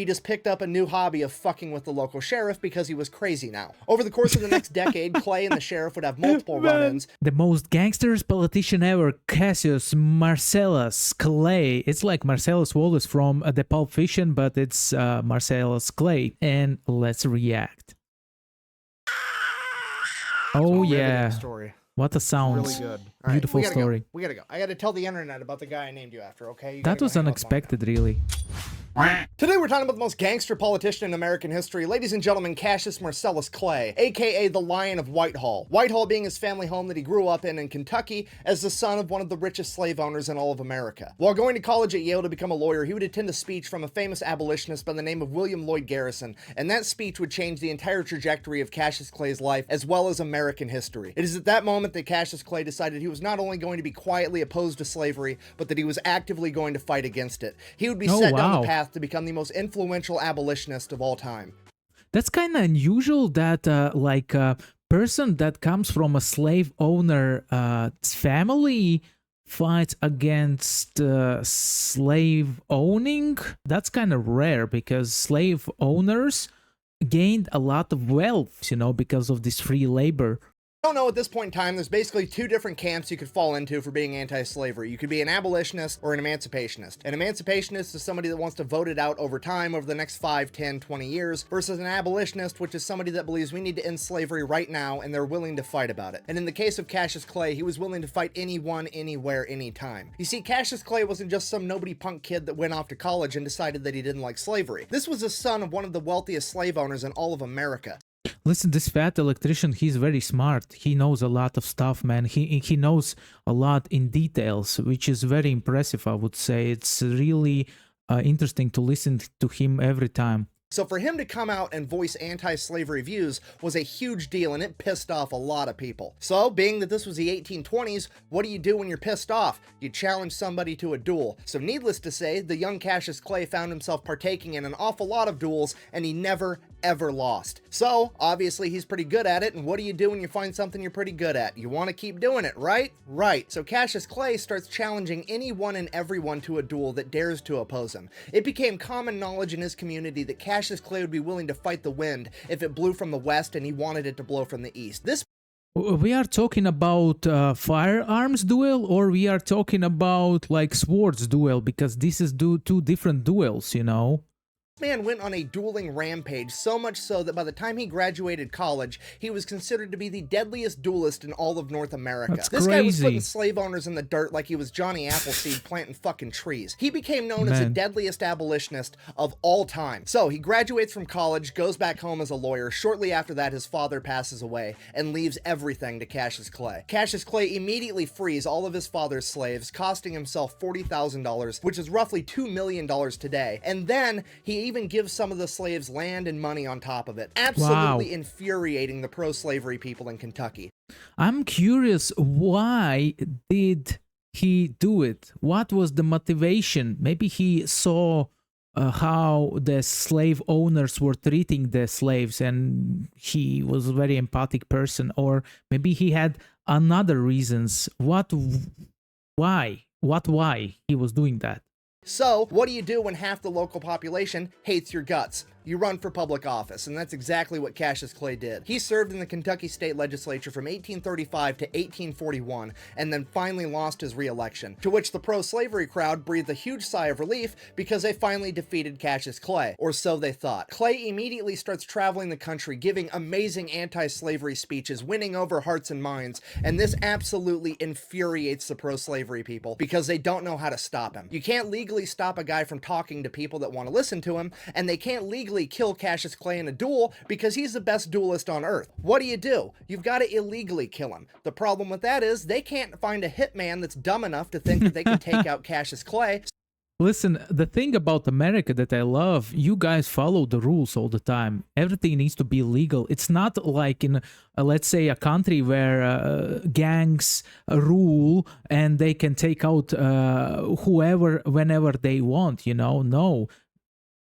He just picked up a new hobby of fucking with the local sheriff because he was crazy now. Over the course of the next decade, Clay and the sheriff would have multiple run-ins. The most gangsters politician ever, Cassius Marcellus Clay. It's like Marcellus Wallace from the Pulp Fiction, but it's Marcellus Clay. And let's react. Oh yeah, story. What a sound. Really good. Beautiful story. We gotta go. I gotta tell the internet about the guy I named you after, okay? That was unexpected, really. Today we're talking about the most gangster politician in American history, ladies and gentlemen, Cassius Marcellus Clay, aka the Lion of Whitehall. Whitehall being his family home that he grew up in Kentucky as the son of one of the richest slave owners in all of America. While going to college at Yale to become a lawyer, he would attend a speech from a famous abolitionist by the name of William Lloyd Garrison, and that speech would change the entire trajectory of Cassius Clay's life as well as American history. It is at that moment that Cassius Clay decided he was not only going to be quietly opposed to slavery, but that he was actively going to fight against it. He would be set down the path to become the most influential abolitionist of all time. That's kind of unusual that like a person that comes from a slave owner family fights against slave owning. That's kind of rare because slave owners gained a lot of wealth, you know, because of this free labor. I don't know, at this point in time, there's basically two different camps you could fall into for being anti-slavery. You could be an abolitionist or an emancipationist. An emancipationist is somebody that wants to vote it out over time, over the next 5, 10, 20 years, versus an abolitionist, which is somebody that believes we need to end slavery right now, and they're willing to fight about it. And in the case of Cassius Clay, he was willing to fight anyone, anywhere, anytime. You see, Cassius Clay wasn't just some nobody punk kid that went off to college and decided that he didn't like slavery. This was the son of one of the wealthiest slave owners in all of America. Listen, this fat electrician, he's very smart. He knows a lot of stuff, man. He knows a lot in details, which is very impressive, I would say. It's really interesting to listen to him every time. So for him to come out and voice anti-slavery views was a huge deal, and it pissed off a lot of people. So, being that this was the 1820s, what do you do when you're pissed off? You challenge somebody to a duel. So needless to say, the young Cassius Clay found himself partaking in an awful lot of duels, and he never, ever lost. So, obviously he's pretty good at it, and what do you do when you find something you're pretty good at? You want to keep doing it, right? Right. So Cassius Clay starts challenging anyone and everyone to a duel that dares to oppose him. It became common knowledge in his community that Cassius Clay would be willing to fight the wind if it blew from the west and he wanted it to blow from the east. We are talking about firearms duel, or we are talking about like swords duel, because this is two different duels, you know. Man went on a dueling rampage, so much so that by the time he graduated college, he was considered to be the deadliest duelist in all of North America. This guy was putting slave owners in the dirt like he was Johnny Appleseed planting fucking trees. He became known as the deadliest abolitionist of all time. So he graduates from college, goes back home as a lawyer. Shortly after that, his father passes away and leaves everything to Cassius Clay. Cassius Clay immediately frees all of his father's slaves, costing himself $40,000, which is roughly $2 million today. And then he even gives some of the slaves land and money on top of it. Absolutely infuriating the pro-slavery people in Kentucky. I'm curious, why did he do it? What was the motivation? Maybe he saw how the slave owners were treating the slaves and he was a very empathic person, or maybe he had another reasons. Why he was doing that? So, what do you do when half the local population hates your guts? You run for public office, and that's exactly what Cassius Clay did. He served in the Kentucky State Legislature from 1835 to 1841, and then finally lost his re-election, to which the pro-slavery crowd breathed a huge sigh of relief because they finally defeated Cassius Clay, or so they thought. Clay immediately starts traveling the country, giving amazing anti-slavery speeches, winning over hearts and minds, and this absolutely infuriates the pro-slavery people because they don't know how to stop him. You can't legally stop a guy from talking to people that want to listen to him, and they can't legally kill Cassius Clay in a duel because he's the best duelist on earth. What do? You've got to illegally kill him. The problem with that is they can't find a hitman that's dumb enough to think that they can take out Cassius Clay. Listen, the thing about America that I love, you guys follow the rules all the time. Everything needs to be legal. It's not like in, let's say, a country where gangs rule and they can take out whoever, whenever they want, you know? No.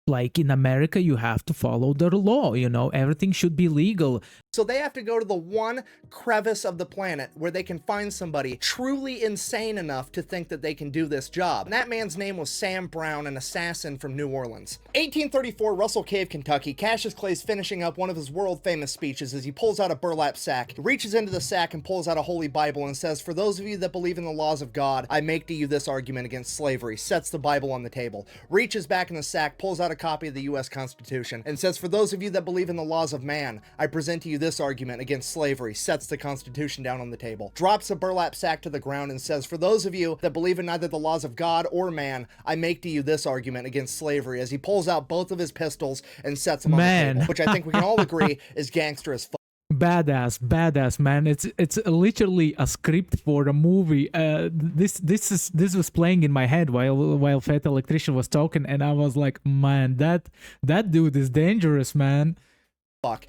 like in America, you have to follow the law, you know, everything should be legal. So they have to go to the one crevice of the planet where they can find somebody truly insane enough to think that they can do this job. And that man's name was Sam Brown, an assassin from New Orleans. 1834, Russell Cave, Kentucky. Cassius Clay's finishing up one of his world-famous speeches as he pulls out a burlap sack, reaches into the sack and pulls out a holy Bible and says, "For those of you that believe in the laws of God, I make to you this argument against slavery," sets the Bible on the table, reaches back in the sack, pulls out a copy of the U.S. Constitution, and says, "For those of you that believe in the laws of man, I present to you this argument against slavery," sets the Constitution down on the table, drops a burlap sack to the ground and says, "For those of you that believe in neither the laws of God or man, I make to you this argument against slavery," as he pulls out both of his pistols and sets them on the table, which I think we can all agree is gangster as fuck. Badass, man. It's literally a script for a movie. This was playing in my head while Fat Electrician was talking, and I was like, man, that dude is dangerous, man.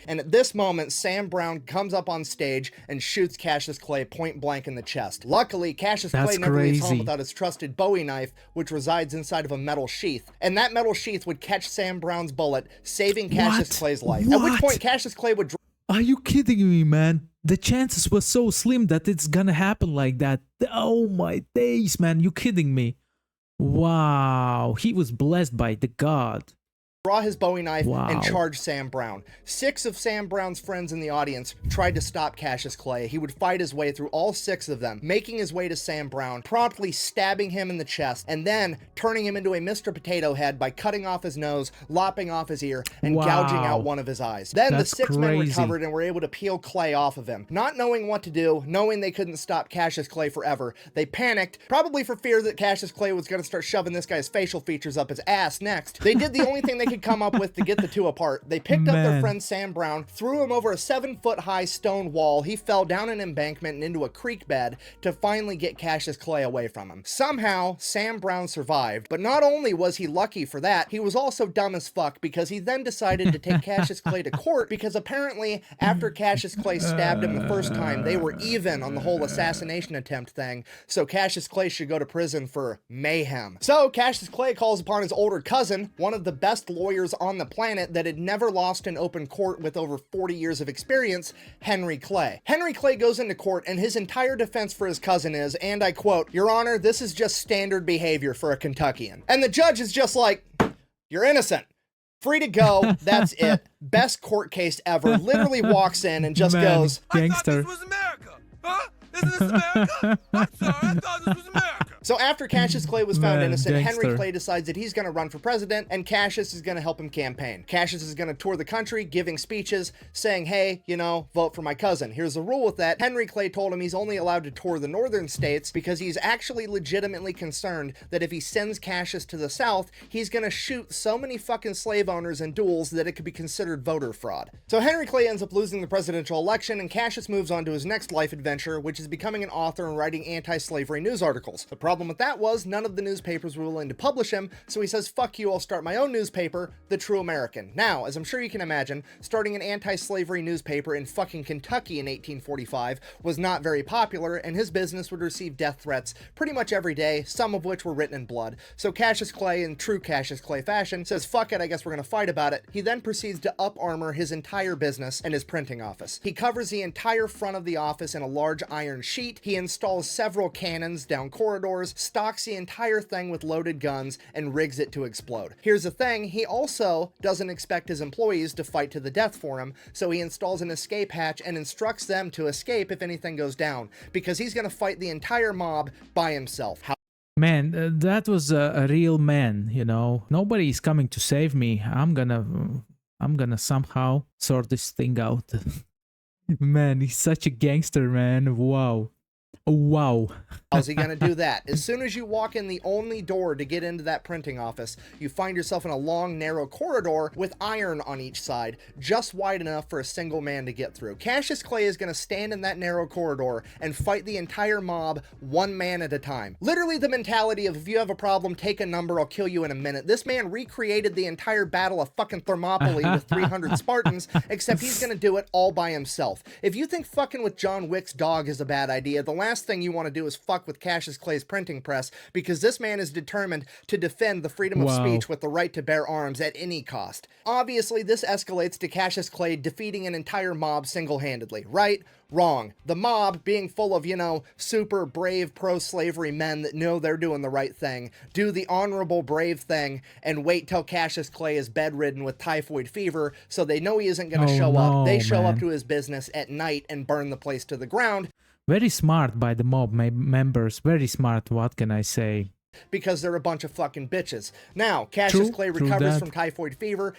And at this moment, Sam Brown comes up on stage and shoots Cassius Clay point blank in the chest. Luckily, Cassius Clay never leaves home without his trusted Bowie knife, which resides inside of a metal sheath. And that metal sheath would catch Sam Brown's bullet, saving Cassius Clay's life. At which point, Cassius Clay would... Are you kidding me, man? The chances were so slim that it's gonna happen like that. Oh my days, man. You kidding me? Wow. He was blessed by the God. Draw his Bowie knife and charge Sam Brown. 6 of Sam Brown's friends in the audience tried to stop Cassius Clay. He would fight his way through all 6 of them, making his way to Sam Brown, promptly stabbing him in the chest, and then turning him into a Mr. Potato Head by cutting off his nose, lopping off his ear, and gouging out one of his eyes. Then the 6 men recovered and were able to peel Clay off of him. Not knowing what to do, knowing they couldn't stop Cassius Clay forever, they panicked, probably for fear that Cassius Clay was going to start shoving this guy's facial features up his ass next. They did the only thing they could come up with to get the two apart. They picked up their friend Sam Brown, threw him over a 7-foot-high stone wall. He fell down an embankment and into a creek bed to finally get Cassius Clay away from him. Somehow, Sam Brown survived, but not only was he lucky for that, he was also dumb as fuck because he then decided to take Cassius Clay to court because apparently after Cassius Clay stabbed him the first time, they were even on the whole assassination attempt thing, so Cassius Clay should go to prison for mayhem. So Cassius Clay calls upon his older cousin, one of the best lawyers on the planet that had never lost in open court with over 40 years of experience, Henry Clay. Henry Clay goes into court and his entire defense for his cousin is, and I quote, "Your Honor, this is just standard behavior for a Kentuckian." And the judge is just like, "You're innocent. Free to go. That's it. Best court case ever." Literally walks in and just goes, Gangster. I thought this was America. Huh? Isn't this America? I'm sorry, I thought this was America. So after Cassius Clay was found innocent, Gangster. Henry Clay decides that he's going to run for president, and Cassius is going to help him campaign. Cassius is going to tour the country, giving speeches, saying, "Hey, you know, vote for my cousin." Here's the rule with that. Henry Clay told him he's only allowed to tour the northern states because he's actually legitimately concerned that if he sends Cassius to the south, he's going to shoot so many fucking slave owners in duels that it could be considered voter fraud. So Henry Clay ends up losing the presidential election, and Cassius moves on to his next life adventure, which is becoming an author and writing anti-slavery news articles. The problem with that was none of the newspapers were willing to publish him, so he says, "Fuck you, I'll start my own newspaper, The True American." Now, as I'm sure you can imagine, starting an anti-slavery newspaper in fucking Kentucky in 1845 was not very popular, and his business would receive death threats pretty much every day, some of which were written in blood. So Cassius Clay, in true Cassius Clay fashion, says, "Fuck it, I guess we're gonna fight about it." He then proceeds to up-armor his entire business and his printing office. He covers the entire front of the office in a large iron sheet. He installs several cannons down corridors, stocks the entire thing with loaded guns, and rigs it to explode. Here's the thing, he also doesn't expect his employees to fight to the death for him, so he installs an escape hatch and instructs them to escape if anything goes down, because he's gonna fight the entire mob by himself. Man, that was a real man, you know. Nobody is coming to save me. I'm gonna somehow sort this thing out. Man, he's such a gangster, man. Wow. Wow. How's he gonna do that? As soon as you walk in the only door to get into that printing office, you find yourself in a long, narrow corridor with iron on each side, just wide enough for a single man to get through. Cassius Clay is gonna stand in that narrow corridor and fight the entire mob, one man at a time. Literally the mentality of, if you have a problem, take a number, I'll kill you in a minute. This man recreated the entire battle of fucking Thermopylae with 300 Spartans, except he's gonna do it all by himself. If you think fucking with John Wick's dog is a bad idea, the last last thing you want to do is fuck with Cassius Clay's printing press, because this man is determined to defend the freedom of speech with the right to bear arms at any cost. Obviously, this escalates to Cassius Clay defeating an entire mob single-handedly. Right? Wrong. The mob, being full of, you know, super brave pro-slavery men that know they're doing the right thing, do the honorable brave thing, and wait till Cassius Clay is bedridden with typhoid fever, so they know he isn't going to show up. They show up to his business at night and burn the place to the ground. Very smart by the mob members. Very smart, what can I say? Because they're a bunch of fucking bitches. Now, Cassius Clay recovers from typhoid fever.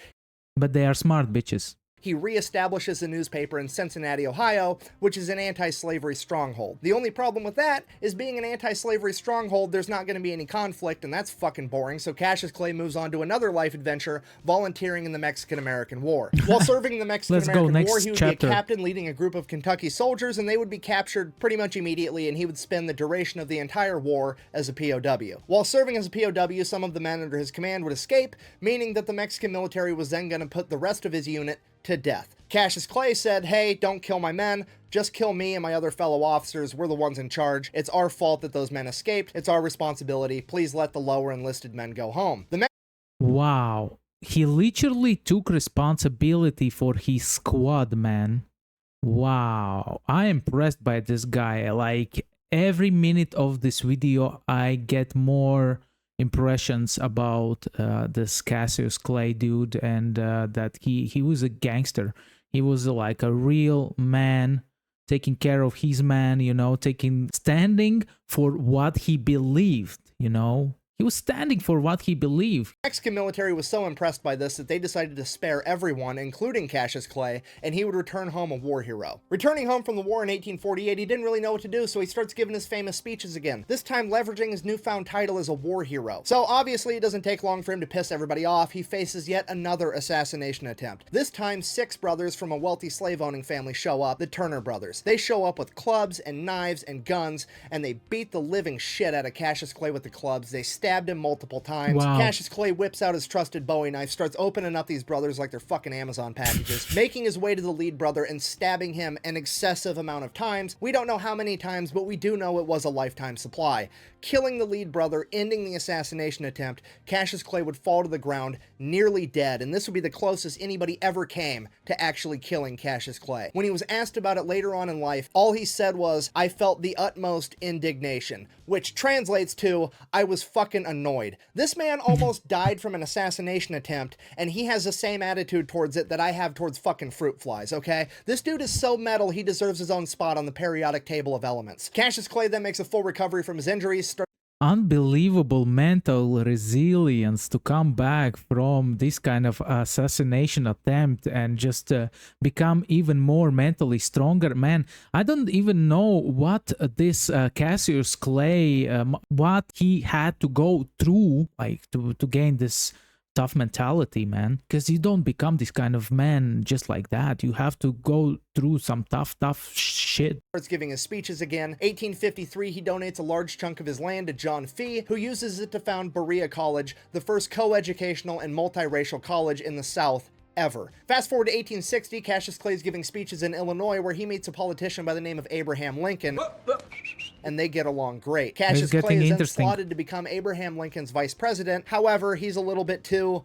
But they are smart bitches. He reestablishes a newspaper in Cincinnati, Ohio, which is an anti-slavery stronghold. The only problem with that is being an anti-slavery stronghold, there's not going to be any conflict, and that's fucking boring, so Cassius Clay moves on to another life adventure, volunteering in the Mexican-American War. While serving in the Mexican-American War, he would be a captain leading a group of Kentucky soldiers, and they would be captured pretty much immediately, and he would spend the duration of the entire war as a POW. While serving as a POW, some of the men under his command would escape, meaning that the Mexican military was then going to put the rest of his unit to death. Cassius Clay said, hey, don't kill my men, just kill me and my other fellow officers, we're the ones in charge. It's our fault that those men escaped, it's our responsibility, please let the lower enlisted men go home. Wow, he literally took responsibility for his squad, man. Wow, I'm impressed by this guy. Like, every minute of this video, I get more impressions about this Cassius Clay dude, and that he was a gangster. He was like a real man, taking care of his man, you know, standing for what he believed, you know. He was standing for what he believed. The Mexican military was so impressed by this that they decided to spare everyone, including Cassius Clay, and he would return home a war hero. Returning home from the war in 1848, he didn't really know what to do, so he starts giving his famous speeches again, this time leveraging his newfound title as a war hero. So obviously it doesn't take long for him to piss everybody off. He faces yet another assassination attempt. This time 6 brothers from a wealthy slave-owning family show up, the Turner brothers. They show up with clubs and knives and guns, and they beat the living shit out of Cassius Clay with the clubs. They stabbed him multiple times. Wow. Cassius Clay whips out his trusted Bowie knife, starts opening up these brothers like they're fucking Amazon packages, making his way to the lead brother and stabbing him an excessive amount of times. We don't know how many times, but we do know it was a lifetime supply. Killing the lead brother, ending the assassination attempt, Cassius Clay would fall to the ground, nearly dead, and this would be the closest anybody ever came to actually killing Cassius Clay. When he was asked about it later on in life, all he said was, I felt the utmost indignation, which translates to, I was fucking annoyed. This man almost died from an assassination attempt, and he has the same attitude towards it that I have towards fucking fruit flies, okay? This dude is so metal, he deserves his own spot on the periodic table of elements. Cassius Clay then makes a full recovery from his injuries. Unbelievable mental resilience to come back from this kind of assassination attempt and just become even more mentally stronger. Man, I don't even know what this Cassius Clay, what he had to go through, like to gain this tough mentality, man, because you don't become this kind of man just like that. You have to go through some tough shit. Starts giving his speeches again. 1853, he donates a large chunk of his land to John Fee, who uses it to found Berea College, the first co-educational and multiracial college in the South ever. Fast forward to 1860, Cassius Clay is giving speeches in Illinois where he meets a politician by the name of Abraham Lincoln, and they get along great. Cassius Clay is then slotted to become Abraham Lincoln's vice president. However, he's a little bit too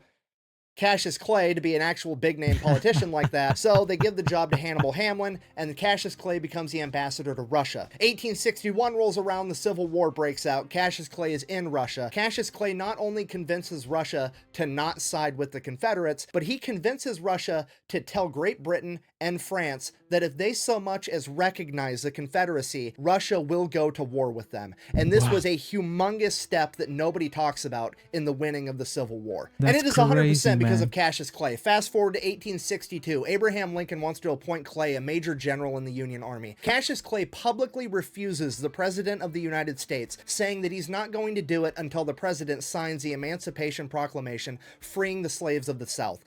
Cassius Clay to be an actual big-name politician like that, so they give the job to Hannibal Hamlin, and Cassius Clay becomes the ambassador to Russia. 1861 rolls around, the Civil War breaks out, Cassius Clay is in Russia. Cassius Clay not only convinces Russia to not side with the Confederates, but he convinces Russia to tell Great Britain and France that if they so much as recognize the Confederacy, Russia will go to war with them. And this was a humongous step that nobody talks about in the winning of the Civil War. And it is 100% because of Cassius Clay. Fast forward to 1862, Abraham Lincoln wants to appoint Clay a major general in the Union Army. Cassius Clay publicly refuses the President of the United States, saying that he's not going to do it until the President signs the Emancipation Proclamation freeing the slaves of the South.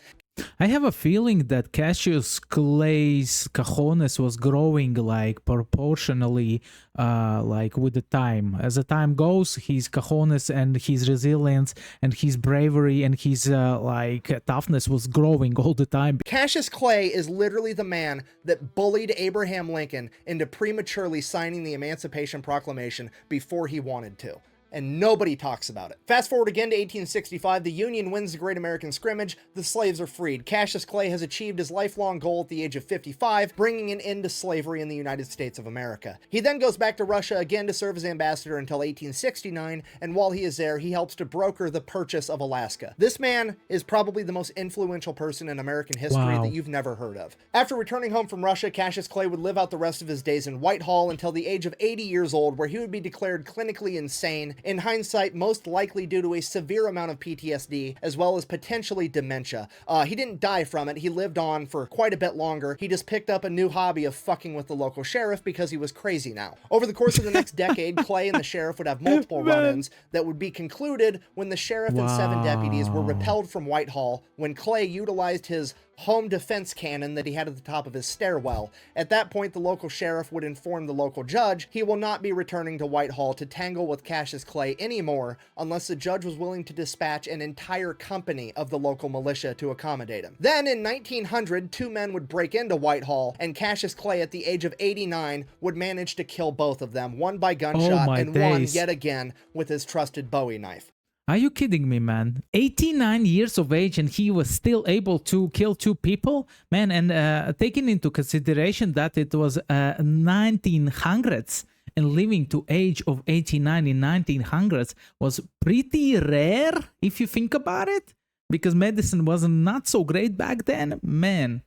I have a feeling that Cassius Clay's cojones was growing like proportionally, like with the time. As the time goes, his cojones and his resilience and his bravery and his like toughness was growing all the time. Cassius Clay is literally the man that bullied Abraham Lincoln into prematurely signing the Emancipation Proclamation before he wanted to. And nobody talks about it. Fast forward again to 1865, the Union wins the Great American Scrimmage, the slaves are freed. Cassius Clay has achieved his lifelong goal at the age of 55, bringing an end to slavery in the United States of America. He then goes back to Russia again to serve as ambassador until 1869, and while he is there, he helps to broker the purchase of Alaska. This man is probably the most influential person in American history that you've never heard of. After returning home from Russia, Cassius Clay would live out the rest of his days in Whitehall until the age of 80 years old, where he would be declared clinically insane, in hindsight, most likely due to a severe amount of PTSD, as well as potentially dementia. He didn't die from it. He lived on for quite a bit longer. He just picked up a new hobby of fucking with the local sheriff because he was crazy now. Over the course of the next decade, Clay and the sheriff would have multiple run-ins that would be concluded when the sheriff and 7 deputies were repelled from Whitehall when Clay utilized his home defense cannon that he had at the top of his stairwell. At that point, the local sheriff would inform the local judge he will not be returning to Whitehall to tangle with Cassius Clay anymore unless the judge was willing to dispatch an entire company of the local militia to accommodate him. Then in 1900, 2 men would break into Whitehall, and Cassius Clay at the age of 89 would manage to kill both of them, one by gunshot and one yet again with his trusted Bowie knife. Are you kidding me, man? 89 years of age and he was still able to kill 2 people? Man, and taking into consideration that it was 1900s and living to age of 89 in 1900s was pretty rare if you think about it, because medicine was not so great back then. Man,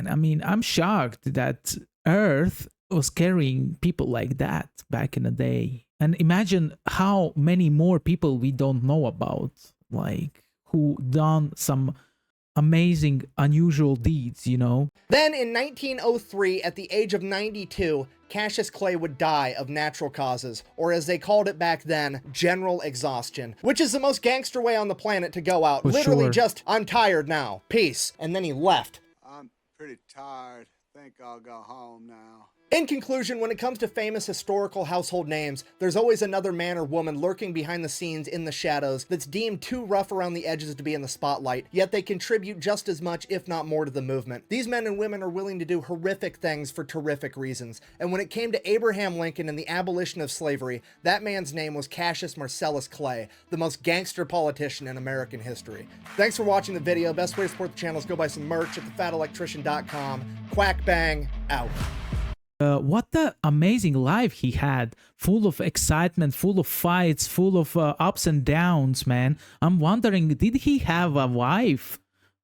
I mean, I'm shocked that Earth was carrying people like that back in the day. And imagine how many more people we don't know about, like, who done some amazing, unusual deeds, you know? Then in 1903, at the age of 92, Cassius Clay would die of natural causes, or as they called it back then, general exhaustion, which is the most gangster way on the planet to go out. Literally just, I'm tired now, peace. And then he left. I'm pretty tired. Think I'll go home now. In conclusion, when it comes to famous historical household names, there's always another man or woman lurking behind the scenes in the shadows that's deemed too rough around the edges to be in the spotlight, yet they contribute just as much, if not more, to the movement. These men and women are willing to do horrific things for terrific reasons, and when it came to Abraham Lincoln and the abolition of slavery, that man's name was Cassius Marcellus Clay, the most gangster politician in American history. Thanks for watching the video. Best way to support the channel is go buy some merch at thefatelectrician.com. Quack bang, out. What the amazing life he had, full of excitement, full of fights, full of ups and downs, man. I'm wondering, did he have a wife?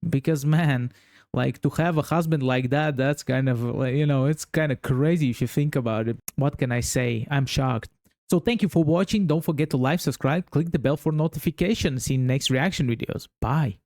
Because, man, like, to have a husband like that, that's kind of, you know, it's kind of crazy if you think about it. What can I say? I'm shocked. So thank you for watching. Don't forget to like, subscribe, click the bell for notifications. See you in next reaction videos. Bye.